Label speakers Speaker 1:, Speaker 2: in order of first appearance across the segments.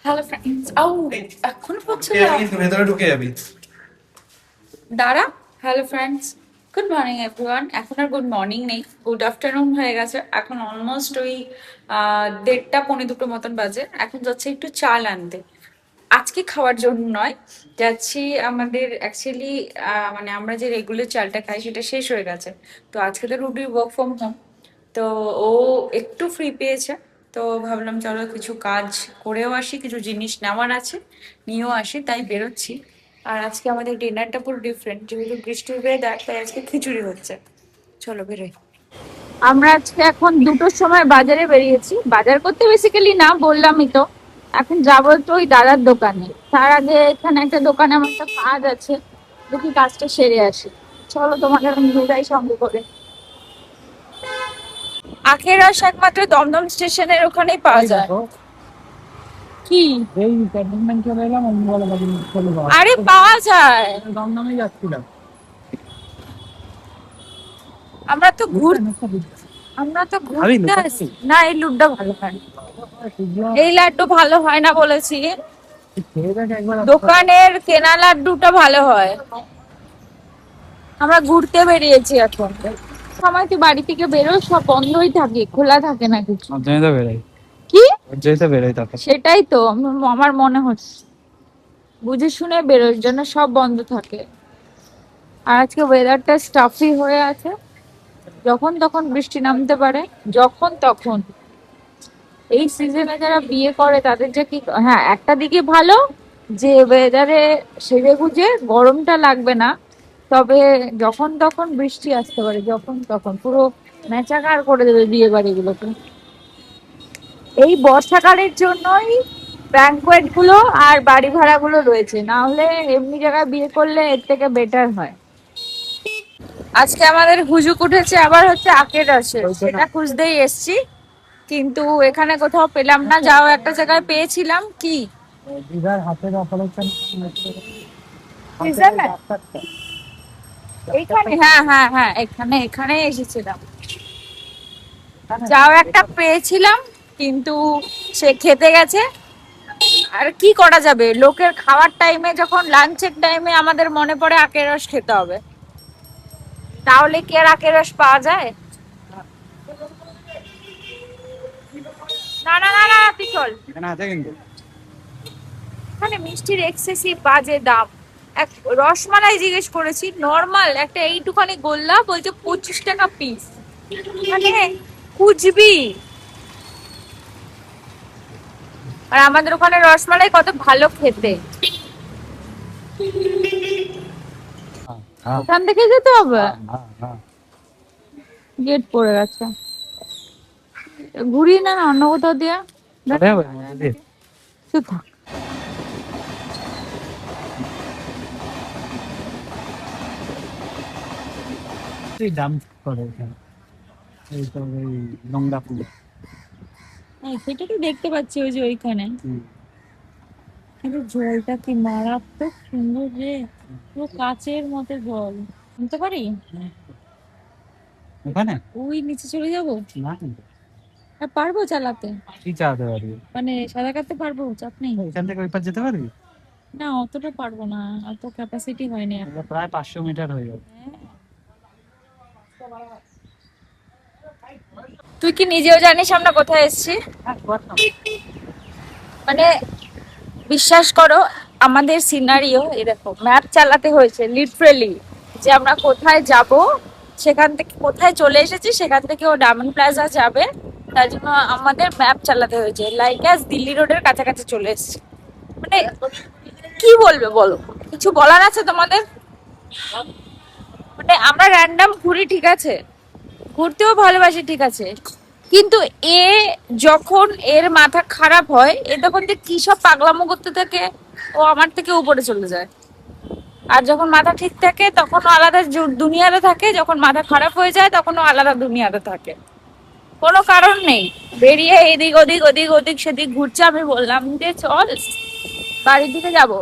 Speaker 1: Hello friends এখন পড়ছে
Speaker 2: ঢুকে
Speaker 1: না
Speaker 2: যাবি কিন্তু ভেতরে ঢুকে যাবি।
Speaker 1: দাঁড়া। Hello friends, good morning everyone. এখন আর গুড মর্নিং নেই, গুড আফটারনুন হয়ে গেছে। এখন অলমোস্ট ওই 1:30 পৌনে 2টো মতন বাজে। এখন যাচ্ছে একটু চাল আনতে, আজকে খাওয়ার জন্য নয়। যাচ্ছি আমাদের অ্যাকচুয়ালি মানে আমরা যে রেগুলার চালটা খাই সেটা শেষ হয়ে গেছে। তো আজকে তো রুটির ওয়ার্ক ফ্রম হোম, তো ও একটু ফ্রি পেয়েছে। তো ভাবলাম চলো কিছু কাজ করেও আসি, কিছু জিনিস নেওয়ার আছে নিয়েও আসি, তাই বেরোচ্ছি। আর আজকে আমাদের ডিনারটা পুরো ডিফারেন্ট, যেহেতু বৃষ্টির ওয়েদার তাই আজকে খিচুড়ি হচ্ছে। চলো বেরোই। আমরা আজকে এখন 2টোর সময় বাজারে বেরিয়েছি, বাজার করতে বেসিক্যালি না, বললামই তো। এখন যাবো তো ওই দাদার দোকানে, তার আগে এখানে একটা দোকানে আমার একটা কাজ আছে, দেখি কাজটা সেরে আসি। চলো তোমাকে আমি ঘুরাই সঙ্গে করে। আখের রস একমাত্র দমদম স্টেশনের ওখানেই পাওয়া যায়। কি
Speaker 3: এই ক্যান্টনমেন্ট চলে এলাম অন্যবেলা বাড়ি চলে যাওয়া
Speaker 1: আরে পাওয়া যায়।
Speaker 3: দমদমে যাচ্ছিলাম।
Speaker 1: আমরা তো ঘুর
Speaker 3: আমি
Speaker 1: ঘুরতে
Speaker 3: লুকাচ্ছি।
Speaker 1: আসি না, এই লুড্ডা ভালো হয় না। এই লাড্ডু ভালো হয় না বলেছি,
Speaker 3: খেয়ে দেখ একবার।
Speaker 1: দোকানের কেনা লাড্ডুটা ভালো হয়। আমরা ঘুরতে বেরিয়েছি এখন। সময় তুই বাড়ি থেকে বেরো, সব বন্ধই থাকে, খোলা থাকে না কিছু।
Speaker 3: জন্য তো বেরোই,
Speaker 1: কি
Speaker 3: জন্য তো বেরোই তখন।
Speaker 1: সেটাই তো আমার মনে হচ্ছে, বুঝে শুনে বেরোর জন্য সব বন্ধ থাকে। আর আজকে ওয়েদারটা স্টাফি হয়ে আছে, যখন তখন বৃষ্টি নামতে পারে, যখন তখন। এই সিজনে যারা বিয়ে করে তাদের যে কি, হ্যাঁ একটা দিকে ভালো যে ওয়েদারে সেজে গুজে গরমটা লাগবে না, তবে যখন তখন বৃষ্টি আসতে পারে, যখন তখন পুরো ম্যাচাকার করে দেবে বিয়ে বাড়িগুলোকে। এই বর্ষাকালের জন্যই ব্যাংকোয়েট গুলো আর বাড়ি ভাড়া গুলো রয়েছে, না হলে এমনি জায়গায় বিয়ে করলে এর থেকে বেটার হয়। আজকে আমাদের হুজুক উঠেছে আবার হচ্ছে আখের রসে, সেটা খুঁজতেই এসছি, কিন্তু এখানে কোথাও পেলাম না। যাও একটা জায়গায় পেয়েছিলাম। কি
Speaker 3: দিদার হাতের অপারেশন
Speaker 1: সুইজারল্যান্ড? এইখানে, হ্যাঁ হ্যাঁ হ্যাঁ, এখানে এখানে এসেছিলাম। যাও একটা পেয়েছিলাম, কিন্তু সে খেতে গেছে। আর কি করা যাবে, লোকের খাওয়ার টাইমে, যখন লাঞ্চের টাইমে আমাদের মনে পড়ে আখের রস খেতে হবে, তাহলে কি আর আখের রস পাওয়া যায়? না না না না, তুই চল।
Speaker 3: এখানে আছে কিন্তু।
Speaker 1: এখানে মিষ্টির এক্সেসিভ বাজে দাম। এক রসমালাই জিজ্ঞেস করেছি, নর্মাল একটা এইটুখানি গোল্লা বলছে 25 টাকা পিস। মানে খুঁজবি। আর আমাদের ওখানে রসমালাই কত ভালো খেতে,
Speaker 3: হ্যাঁ
Speaker 1: ওখান থেকে যেতে হবে।
Speaker 3: হ্যাঁ হ্যাঁ।
Speaker 1: গেট পড়ে গেছে, ঘুরিয়ে না না অন্য কোথাও দিয়া।
Speaker 3: চলে যাবে মধ্যে দিয়ে?
Speaker 1: তুই থাক।
Speaker 3: তুই দাম করে এখানে এই তো এই নোংরা ফুল।
Speaker 1: হ্যাঁ সেটা তো দেখতে পাচ্ছি, ওই যে ওইখানে। কিন্তু জলটা কি মারাত্মক সুন্দর রে, পুরো কাচের মতো জল। আনতে পারি?
Speaker 3: ওখানে
Speaker 1: ওই নিচে চলে যাবো?
Speaker 3: না কিন্তু
Speaker 1: আর পারবো চালাতে?
Speaker 3: কি চালাতে পারবি?
Speaker 1: মানে সাঁতার কাটতে পারবো, চাপ নেই?
Speaker 3: এখান থেকে ওই পার যেতে পারবি?
Speaker 1: না অতটা পারবো না, অত ক্যাপাসিটি হয়নি এখন।
Speaker 3: এটা প্রায় 500 মিটার হয়ে যাবে।
Speaker 1: তুই কি নিজেও জানিস আমরা কোথায় এসেছি? মানে বিশ্বাস করো, আমাদের সিনারিও এই দেখো, ম্যাপ চালাতে হয়েছে লিটারেলি, যে আমরা কোথায় যাব। সেখান থেকে কোথায় চলে এসেছি, সেখান থেকে ও ডায়মন্ড প্লাজা যাবে, তার জন্য আমাদের ম্যাপ চালাতে হয়েছে। লাইক অ্যাজ দিল্লি রোডের কাছাকাছি চলে এসেছি। মানে কি বলবে বলো, কিছু বলার আছে তোমাদের? মানে আমরা র্যান্ডম ঘুরি, ঠিক আছে, ঘুরতেও ভালোবাসি, ঠিক আছে, কিন্তু এ যখন এর মাথা খারাপ হয়, এ তখন যে কি সব পাগলামো করতে থাকে, ও আমার থেকে উপরে চলে যায়। আর যখন মাথা ঠিক থাকে তখনও আলাদা দুনিয়াতে থাকে, যখন মাথা খারাপ হয়ে যায় তখনও আলাদা দুনিয়াতে থাকে। কোনো কারণ নেই, বেরিয়ে এদিক ওদিক ওদিক ওদিক সেদিক ঘুরছে। আমি বললাম যে চল বাড়ির দিকে যাবো।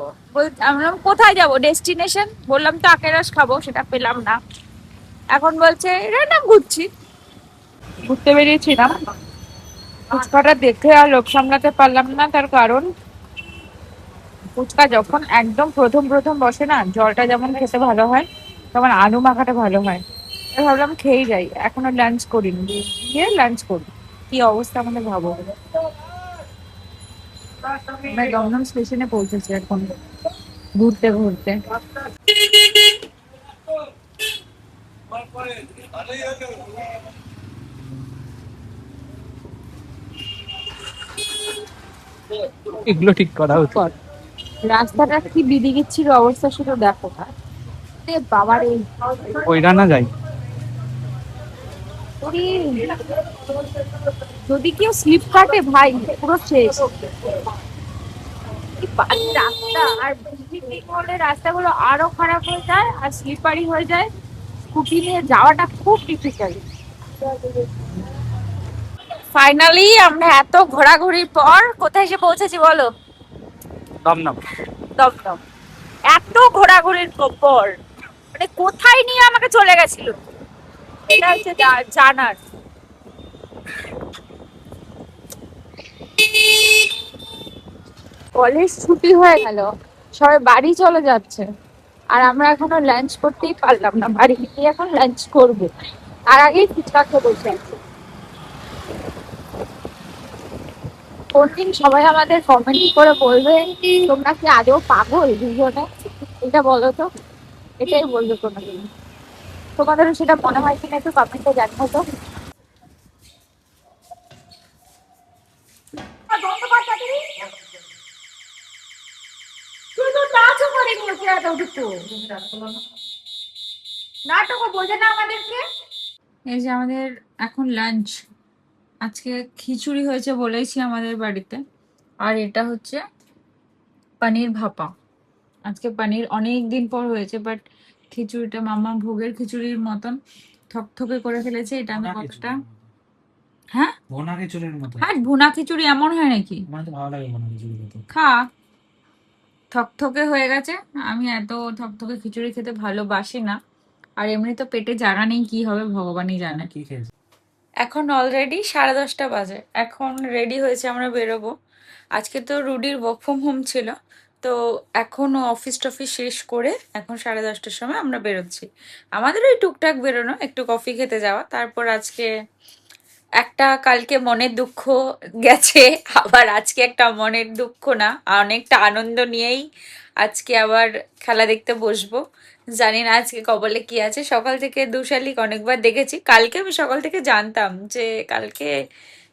Speaker 1: আমি বললাম কোথায় যাবো, ডেস্টিনেশন বললাম তো আখের রস খাবো, সেটা পেলাম না। এখন বলছে র্যান্ডম ঘুরছি। ঘুরতে বেরিয়েছিলাম, ফুচকাটা দেখে আর লোক সামলাতে পারলাম না, তার কারণ ফুচকা যখন একদম প্রথম প্রথম বসে না, জলটা যেমন খেতে ভালো হয়, তখন আলু মাখাটা ভালো হয়। তাই ভাবলাম খেয়েই যাই, এখনো লাঞ্চ করিনি, গিয়ে লাঞ্চ করি। কি অবস্থা আমাদের ভাবো। আমরা দমদম স্টেশনে পৌঁছেছি এখন, ঘুরতে ঘুরতে।
Speaker 3: এগুলো ঠিক করা উচিত।
Speaker 1: রাস্তাটা কি বিদিকিচ্ছির অবস্থা শুধু দেখো না। বাবার এই
Speaker 3: ওই রান্না যায়।
Speaker 1: যদি কেউ স্লিপ কাটে ভাই পুরো শেষ। কি বাজে রাস্তা, আর বৃষ্টি হলে রাস্তাগুলো আরো খারাপ হয়ে যায় আর স্লিপারি হয়ে যায়। স্কুটি নিয়ে যাওয়াটা খুব ডিফিকাল্ট। ফাইনালি আমরা এত ঘোরাঘুরির পর কোথায় এসে পৌঁছেছি বলো?
Speaker 3: দমদম।
Speaker 1: দমদম। এত ঘোরাঘুরির পর মানে কোথায় নিয়ে আমাকে চলে গেছিল, এটা হচ্ছে জানার। কলেজ ছুটি হয়ে গেল, সবাই বাড়ি চলে যাচ্ছে, আর আমরা এখনো লাঞ্চ করতেই পারলাম না। বাড়ি গিয়ে এখন লাঞ্চ করবো, তার আগেই ফুচকা খেয়ে বসে আছি। কোনদিন সবাই আমাদের কমেন্ট করে বলবে তোমরা কি আদৌ পাগল দুজনে, এটা বলো তো। এটাই বলবে কোনোদিন। তোমাদেরও সেটা মনে হয় কিনা একটু কমেন্টে জানাবো তো। তুই তো নাচও করিনি ওকে এতটুকু, নাটকও বোঝে না আমাদেরকে। এই যে আমাদের এখন লাঞ্চ, আজকে খিচুড়ি হয়েছে বলেইছি আমাদের বাড়িতে, আর এটা হচ্ছে পনির ভাপা। আজকে পনির অনেক দিন পর হয়েছে, বাট খিচুড়িটা মামা ভোগের খিচুড়ির মতন থকথকে করে ফেলেছে। এটা আমি কতটা, হ্যাঁ
Speaker 3: ভোনা খিচুড়ির মতো।
Speaker 1: হ্যাঁ ভুনা খিচুড়ি এমন হয় নাকি?
Speaker 3: আমার তো ভালো লাগে ভোনা খিচুড়ি খেতে।
Speaker 1: খা, থকথকে হয়ে গেছে। আমি এত থকথকে খিচুড়ি খেতে ভালোবাসি না, আর এমনি তো পেটে জায়গা নেই, কি হবে ভগবানই জানে।
Speaker 3: কি খেয়েছি?
Speaker 1: এখন অলরেডি 10:30 বাজে, এখন রেডি হয়েছে আমরা বেরোবো। আজকে তো রুডির ওয়ার্ক ফ্রম হোম ছিল, তো এখনো অফিস টফিস শেষ করে এখন 10:30টার সময় আমরা বেরোচ্ছি। আমাদের ওই টুকটাক বেরোনো, একটু কফি খেতে যাওয়া, তারপর আজকে একটা কালকে মনের দুঃখ গেছে, আবার আজকে একটা মনের দুঃখ না, অনেকটা আনন্দ নিয়েই আজকে আবার খেলা দেখতে বসবো। জানি না আজকে কপালে কি আছে। সকাল থেকে দুশালিক অনেকবার দেখেছি, কালকে আমি সকাল থেকে জানতাম যে কালকে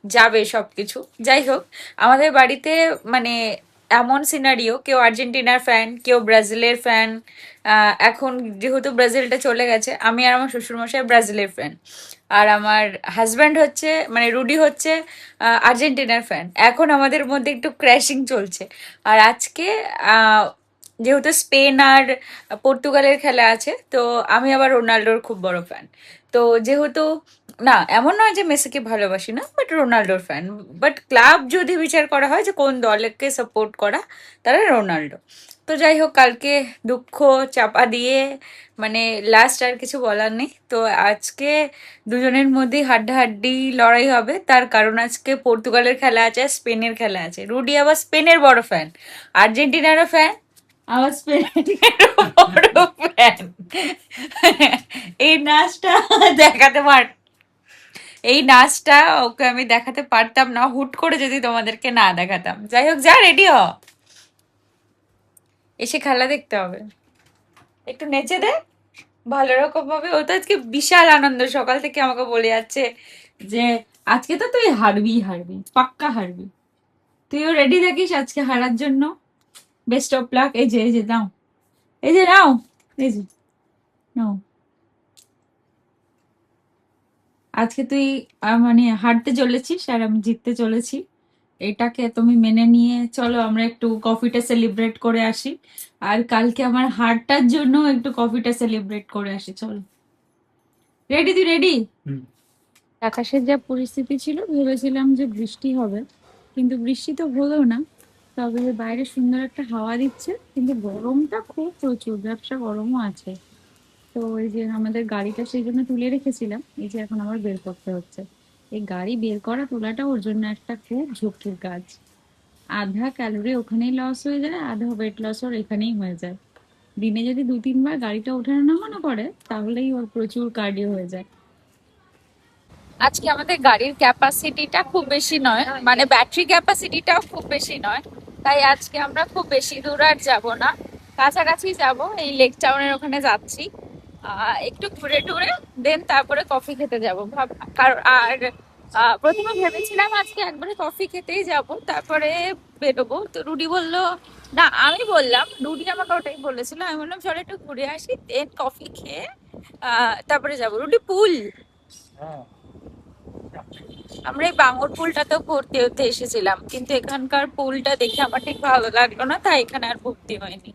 Speaker 1: যাবে সবকিছু। যাই হোক, আমাদের বাড়িতে মানে এমন সিনারিও, কেউ আর্জেন্টিনার ফ্যান, কেউ ব্রাজিলের ফ্যান। এখন যেহেতু ব্রাজিলটা চলে গেছে, আমি আর আমার শ্বশুরমশাই ব্রাজিলের ফ্যান, আর আমার হাজব্যান্ড হচ্ছে মানে রুডি হচ্ছে আর্জেন্টিনার ফ্যান। এখন আমাদের মধ্যে একটু ক্র্যাশিং চলছে। আর আজকে যেহেতু স্পেন আর পর্তুগালের খেলা আছে, তো আমি আবার রোনাল্ডোর খুব বড় ফ্যান। তো যেহেতু না, এমন নয় যে মেসিকে ভালোবাসি না, বাট রোনাল্ডোর ফ্যান। বাট ক্লাব যদি বিচার করা হয় যে কোন দলকে সাপোর্ট করা, তাহলে রোনাল্ডো। তো যাই হোক, কালকে দুঃখ চাপা দিয়ে মানে লাস্ট আর কিছু বলার নেই। তো আজকে দুজনের মধ্যেই হাড্ডাহাড্ডি লড়াই হবে, তার কারণ আজকে পর্তুগালের খেলা আছে আর স্পেনের খেলা আছে। রুডি আবার স্পেনের বড় ফ্যান, আর্জেন্টিনারও ফ্যান, আবার স্পেনের বড় ফ্যান। এই নাচটা দেখাতে পার, এই নাচটা ওকে আমি দেখাতে পারতাম না হুট করে যদি তোমাদেরকে না দেখাতাম। যাই হোক, যা রেডি হ, এসে খেলা দেখতে হবে, একটু নেচে দে ভালো রকম ভাবে। ও তো আজকে বিশাল আনন্দ, সকাল থেকে আমাকে বলে যাচ্ছে যে আজকে তো তুই হারবি, হারবি পাক্কা হারবি। তুইও রেডি থাকিস আজকে হারার জন্য। Best of luck. এই যে এই যে নাও, এই যে নাও, এই যে নাও। আজকে তুই মানে হারতে চলেছিস আর আমি জিততে চলেছি, এটাকে তুমি মেনে নিয়ে চলো, আমরা একটু কফিটা সেলিব্রেট করে আসি। আর কালকে আমার হারটার জন্য একটু কফিটা সেলিব্রেট করে আসি, চলো। রেডি? তুই রেডি? আকাশের যা পরিস্থিতি ছিল, ভেবেছিলাম যে বৃষ্টি হবে, কিন্তু বৃষ্টি তো হলো না। তবে বাইরে সুন্দর একটা হাওয়া দিচ্ছে, কিন্তু গরমটা খুব প্রচুর, ব্যবসা গরমও আছে। তো এই যে আমাদের গাড়িটা সেই জন্য তুলে রেখেছিলাম, এই যে এখন আবার বের করতে হচ্ছে। এই গাড়ি বের করা তোলাটা ওর জন্য একটা খুব ঝক্কির কাজ। আধা ক্যালোরি ওখানেই লস হয়ে যায়, আধা ওয়েট লস ওর এখানেই হয়ে যায়। দিনে যদি 2-3 বার গাড়িটা ওঠানো নামানো করে তাহলেই ওর প্রচুর কার্ডিও হয়ে যায়। আজকে আমাদের গাড়ির ক্যাপাসিটিটা খুব বেশি নয়, মানে ব্যাটারি ক্যাপাসিটিটাও খুব বেশি নয়, তাই আজকে আমরা খুব বেশি দূর আর যাব না, কাছাকাছি যাব, এই লেক টাউনের ওখানে যাচ্ছি। একটু ঘুরে টুরে দেন তারপরে কফি খেতে যাব ভাব। আর প্রথমে ভেবেছিলাম আজকে একবারে কফি খেতেই যাব, তারপরে বেরোবো। তো রুডি বললো, না আমি বললাম, রুডি আমাকে ওটাই বলেছিল, আমি বললাম চলো একটু ঘুরে আসি দেন কফি খেয়ে তারপরে যাবো। রুডি পুল,
Speaker 3: হ্যাঁ,
Speaker 1: আমরা এই বাঙর পুলটাতেও ভর্তি হতে এসেছিলাম, কিন্তু এখানকার পুলটা দেখে আমার ঠিক ভালো লাগলো না, তাই এখানে আর ভর্তি হয়নি।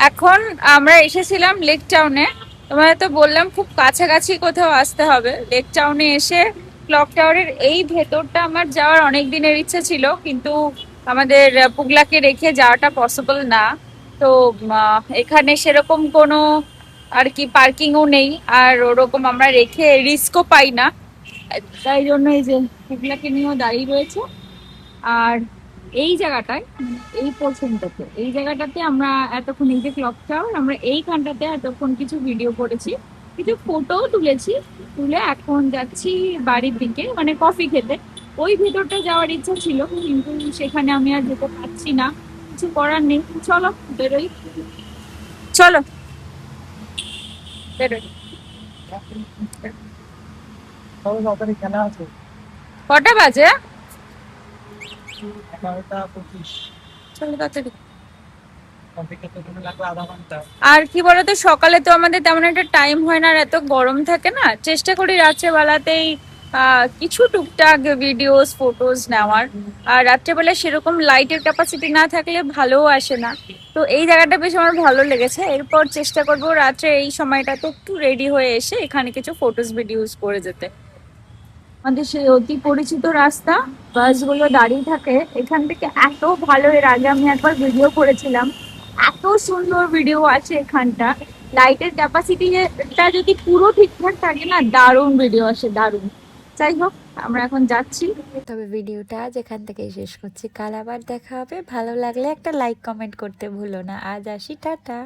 Speaker 1: এখন আমরা এসেছিলাম লেক টাউনে, তোমাদের তো বললাম খুব কাছাকাছি কোথাও আসতে হবে। লেক টাউনে এসে ক্লক টাওয়ারের এই ভেতরটা আমার যাওয়ার অনেক দিনের ইচ্ছে ছিল, কিন্তু আমাদের পুগলাকে রেখে যাওয়াটা পসিবল না। তো এখানে সেরকম কোনো আর কি পার্কিংও নেই, আর ওরকম আমরা রেখে রিস্কও পাই না, তাই জন্য এই যে পুগলাকে নিয়েও দাঁড়িয়ে রয়েছে। আর এই জায়গাটায়, এই পোর্শনটাতে, এই জায়গাটাতে আমরা এতক্ষণ, এই যে ক্লক টাওয়ার, আমরা এইখানটাতে এতক্ষণ কিছু ভিডিও করেছি, কিছু ফটোও তুলেছি। তুলে এখন যাচ্ছি বাড়ির দিকে, মানে কফি খেতে। ওই ভিতরটা যাওয়ার ইচ্ছা ছিল, কিন্তু সেখানে আমি আর যেতে পারছি না, কিছু করার নেই। চলো বেরোই, চলো বেরোই।
Speaker 3: তবে তাড়াতাড়ি খেলা আছে।
Speaker 1: কটা বাজে?
Speaker 3: 11টা 25।
Speaker 1: চলো তাড়াতাড়ি।
Speaker 3: কফি খেতে তুমি লাগবে আধা ঘন্টা।
Speaker 1: আর কি বলতো, সকালে তো আমাদের তেমন একটা টাইম হয় না, আর এত গরম থাকে না, চেষ্টা করি রাত্রেবেলাতেই কিছু টুকটাক ভিডিওস ফটোজ নেওয়ার। আর রাত্রেবেলা সেরকম লাইটের ক্যাপাসিটি না থাকলে ভালোও আসে না। তো এই জায়গাটা বেশ আমার ভালো লেগেছে, এরপর চেষ্টা করবো রাত্রে এই সময়টাতে একটু রেডি হয়ে এসে এখানে কিছু ফটোজ ভিডিওস করে যেতে। আমাদের সেই অতি পরিচিত রাস্তা, বাসগুলো দাঁড়িয়ে থাকে এখান থেকে, এত ভালো। এর আগে আমি একবার ভিডিও করেছিলাম, এত সুন্দর ভিডিও আছে এখানটা। লাইটের ক্যাপাসিটিটা যদি পুরো ঠিকঠাক থাকে না, দারুণ ভিডিও আসে, দারুণ। যাই হোক, আমরা এখন যাচ্ছি।
Speaker 2: তবে ভিডিওটা আজ এখান থেকেই শেষ করছি। কাল আবার দেখা হবে। ভালো লাগলে একটা লাইক কমেন্ট করতে ভুলো না। আজ আসি, টাটা।